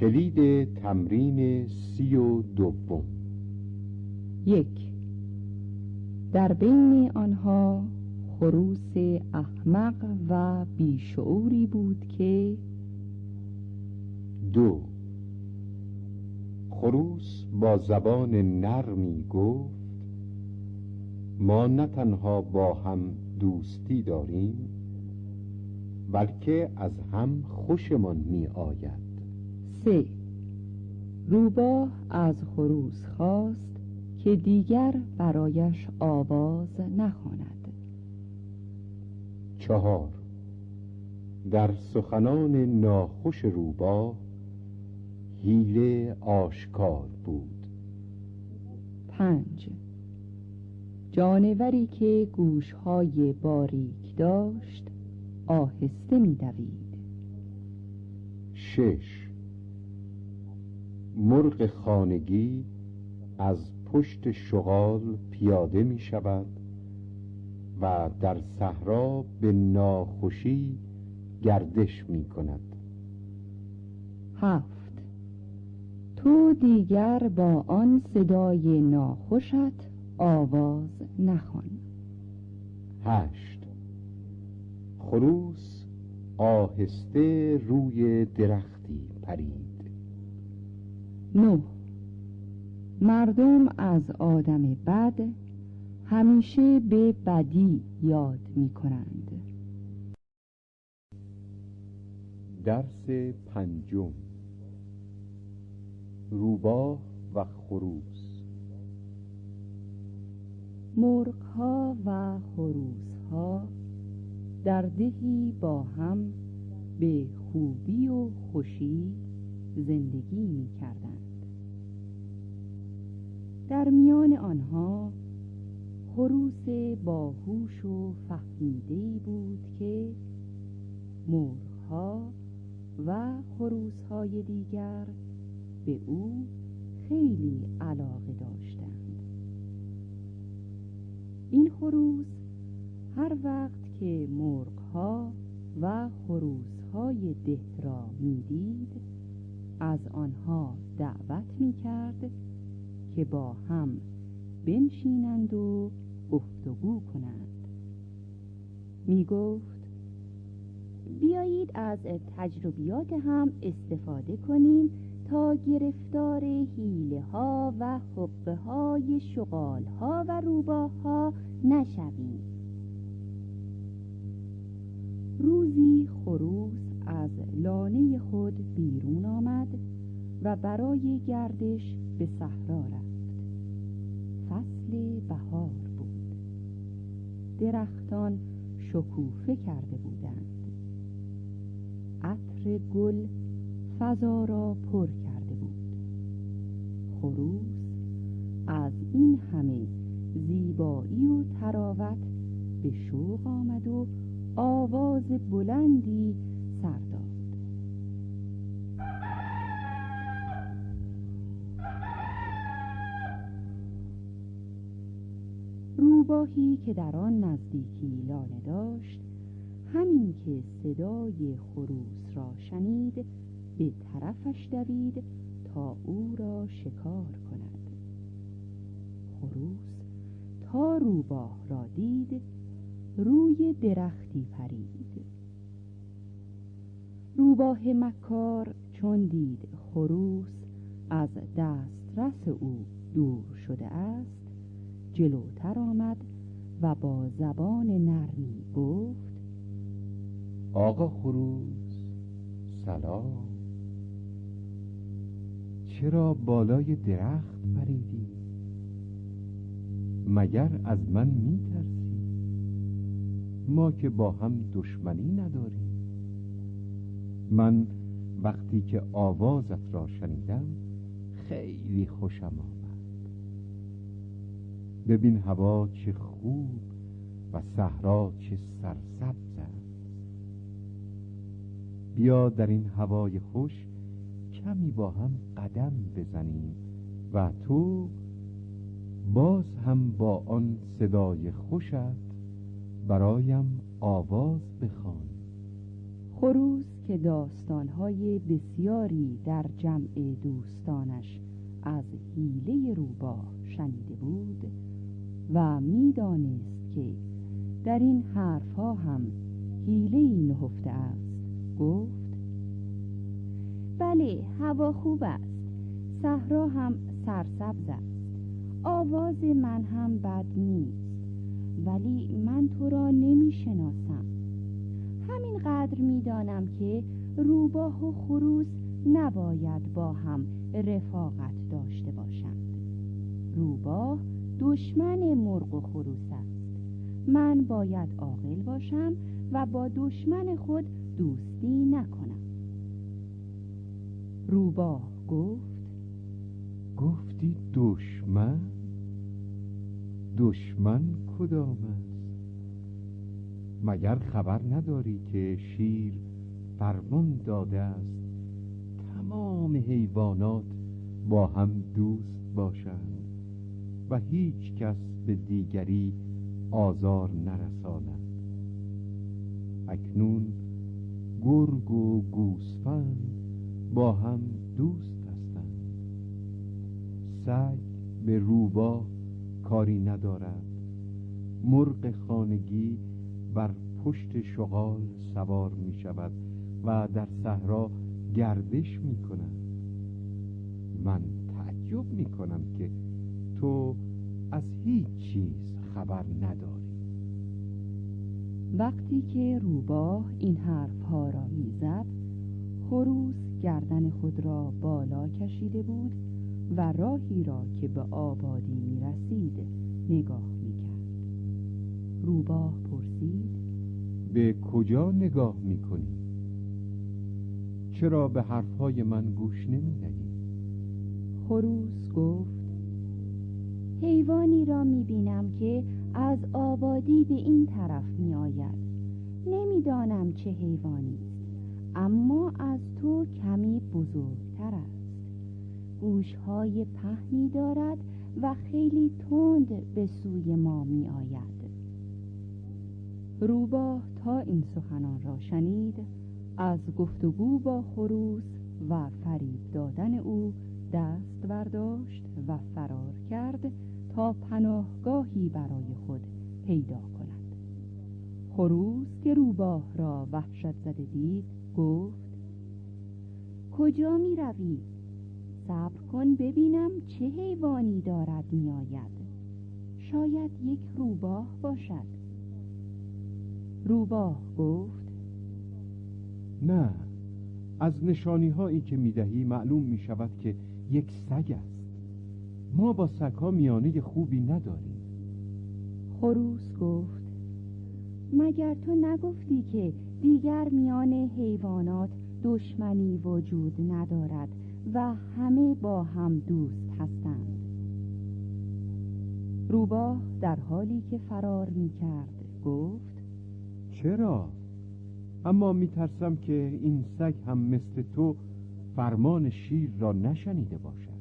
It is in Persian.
کلید تمرین 32. 1. در بین آنها خروس احمق و بیشعوری بود که 2. خروس با زبان نرمی گفت ما نه تنها با هم دوستی داریم بلکه از هم خوشمان می آید. 3. روباه از خروس خواست که دیگر برایش آواز نخواند. 4. در سخنان ناخوش روباه حیله آشکار بود. 5. جانوری که گوشهای باریک داشت آهسته می دوید. 6. مرغ خانگی از پشت شغال پیاده می شود و در صحرا به ناخوشی گردش می کند. 7. تو دیگر با آن صدای ناخوشت آواز نخوان. 8. خروس آهسته روی درختی پرید. 9. مردم از آدم بد همیشه به بدی یاد می کنند. درس 5. روباه و خروس. مرغ‌ها و خروس‌ها در دهی با هم به خوبی و خوشی زندگی می کردند. در میان آنها خروس باهوش و فهمیده‌ای بود که مرغ‌ها و خروس‌های دیگر به او خیلی علاقه داشتند. این خروس هر وقت که مرغ‌ها و خروس‌های ده را می‌دید از آنها دعوت می‌کرد که با هم بنشینند و گفتگو کنند. می‌گفت بیایید از تجربیات هم استفاده کنیم تا گرفتار حیله ها و حقه های شغال ها و روباه ها نشویم. روزی خروس از لانه خود بیرون آمد و برای گردش به صحرا رفت. فصل بهار بود. درختان شکوفه کرده بودند. عطر گل فضا را پر کرده بود. خروس از این همه زیبایی و تراوت به شوق آمد و آواز بلندی سر داد. روباهی که در آن نزدیکی لانه داشت همین که صدای خروس را شنید به طرفش دوید تا او را شکار کند. خروس تا روباه را دید روی درختی پرید. روباه مکار چون دید خروس از دسترس او دور شده است جلوتر آمد و با زبان نرمی گفت آقا خروس سلام. چرا بالای درخت پریدی؟ مگر از من می‌ترسی؟ ما که با هم دشمنی نداریم. من وقتی که آوازت را شنیدم خیلی خوشم آمد. ببین هوا چه خوب و صحرا چه سرسبز است. بیا در این هوای خوش کمی با هم قدم بزنیم و تو باز هم با آن صدای خوشت برایم آواز بخوان. خروس که داستانهای بسیاری در جمع دوستانش از حیله روباه شنیده بود و می‌دانست که در این حرفها هم حیله‌ای نهفته است، گفت: بله، هوا خوب است، صحرا هم سرسبز است، آواز من هم بد نیست، ولی من تو را نمی‌شناسم. همینقدر می‌دانم که روباه و خروس نباید با هم رفاقت داشته باشند. روباه دشمن مرغ و خروس است. من باید عاقل باشم و با دشمن خود دوستی نکنم. روباه گفتی دشمن؟ دشمن کدام است؟ مگر خبر نداری که شیر فرمان داده است تمام حیوانات با هم دوست باشند و هیچ کس به دیگری آزار نرساند؟ اکنون گرگ و گوسفند با هم دوست هستند. سگ به روباه کاری ندارد. مرغ خانگی بر پشت شغال سوار می شود و در صحرا گردش می کند. من تعجب می کنم که تو از هیچ چیز خبر نداری. وقتی که روباه این حرفها را میزد، خروس گردن خود را بالا کشیده بود و راهی را که به آبادی میرسید نگاه میکرد. روباه پرسید: به کجا نگاه میکنی؟ چرا به حرفهای من گوش نمیدهی؟ خروس گفت: حیوانی را میبینم که از آبادی به این طرف میآید. نمیدانم چه حیوانی است، اما از تو کمی بزرگتر است. گوشهای پهنی دارد و خیلی تند به سوی ما میآید. روباه تا این سخنان را شنید، از گفتگو با خروس و فریب دادن او دست برداشت و فرار کرد تا پناهگاهی برای خود پیدا کند. خروس که روباه را وحشت زده دید گفت: کجا می روی؟ صبر کن ببینم چه حیوانی دارد می آید. شاید یک روباه باشد. روباه گفت: نه، از نشانی هایی که میدهی معلوم می شود که یک سگ است. ما با سگ‌ها میانه خوبی نداریم. خروس گفت: مگر تو نگفتی که دیگر میان حیوانات دشمنی وجود ندارد و همه با هم دوست هستند؟ روباه در حالی که فرار می‌کرد گفت: چرا؟ اما میترسم که این سگ هم مثل تو فرمان شیر را نشنیده باشد.